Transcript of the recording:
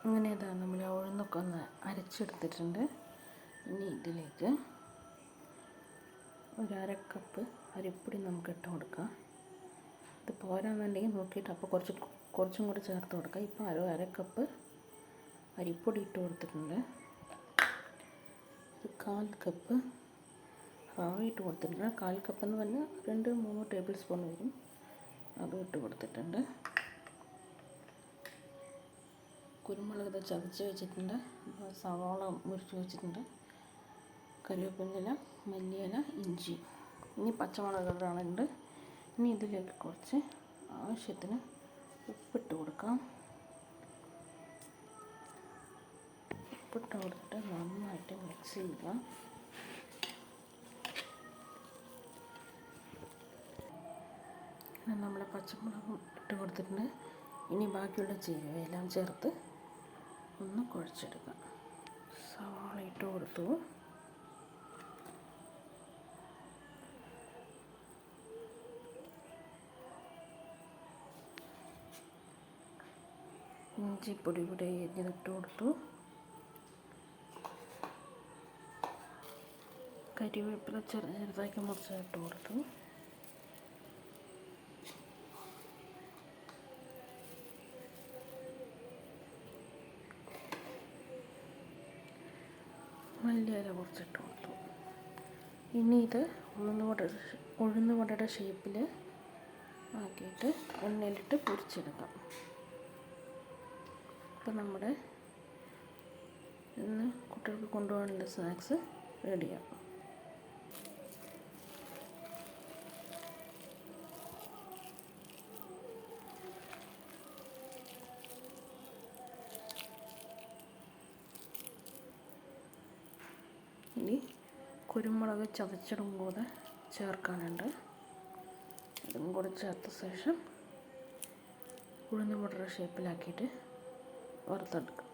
അങ്ങനെ നമ്മൾ ഉഴുന്നൊക്കെ ഒന്ന് അരച്ചെടുത്തിട്ടുണ്ട്. ഇനി ഇതിലേക്ക് ഒരു അരക്കപ്പ് അരിപ്പൊടി നമുക്ക് ഇട്ട് കൊടുക്കാം. ഇത് പോരാന്നുണ്ടെങ്കിൽ നോക്കിയിട്ട് അപ്പോൾ കുറച്ചും കൂടി ചേർത്ത് കൊടുക്കാം. ഇപ്പോൾ അരക്കപ്പ് അരിപ്പൊടി ഇട്ട് കൊടുത്തിട്ടുണ്ട്. 1/4 കപ്പ് റവ ഇട്ട് കൊടുത്തിട്ടുണ്ട്. 1/4 കപ്പ് എന്ന് പറഞ്ഞാൽ 2-3 ടേബിൾ സ്പൂൺ വരും. അതും ഇട്ട് കൊടുത്തിട്ടുണ്ട്. കുരുമുളക് ചതച്ച് വെച്ചിട്ടുണ്ട്. സവാള മുറിച്ച് വെച്ചിട്ടുണ്ട്. കറിവേപ്പില, മല്ലിയില, ഇഞ്ചി. ഇനി പച്ചമുളകുകളുണ്ട്. ഇനി ഇതിലേക്ക് കുറച്ച് ആവശ്യത്തിന് ഉപ്പിട്ട് കൊടുക്കാം. ഉപ്പിട്ട് കൊടുത്തിട്ട് നന്നായിട്ട് മിക്സ് ചെയ്യുക. നമ്മൾ പച്ചമുളകും ഇട്ട് കൊടുത്തിട്ടുണ്ട്. ഇനി ബാക്കിയുള്ള ചേരുവയെല്ലാം ചേർത്ത് ഒന്ന് കുഴച്ചെടുക്കാം. സവാള ഇട്ട് കൊടുത്തു. ഇഞ്ചിപ്പൊടി കൂടെ എരിഞ്ഞിട്ട് കൊടുത്തു. കരിവേപ്പില ചെറുതാക്കി മുറിച്ചിട്ട് കൊടുത്തു. മല്ലിയില കുറച്ചിട്ട് കൊടുത്തു. ഇനി ഇത് ഉഴുന്നുവടയുടെ ഷേപ്പിൽ ആക്കിയിട്ട് എണ്ണയിലിട്ട് പൊരിച്ചെടുക്കാം. അപ്പോൾ നമ്മുടെ ഇന്ന് കുട്ടികൾക്ക് കൊണ്ടുപോകാനുള്ള സ്നാക്സ് റെഡിയാണ്. ഇനി കുരുമുളക് ചതച്ചിടും കൂടെ ചേർക്കാനുണ്ട്. അതും കൂടെ ചേർത്ത ശേഷം ഉഴുന്നുവടയുടെ ഷേപ്പിലാക്കിയിട്ട് വറുത്തെടുക്കാം.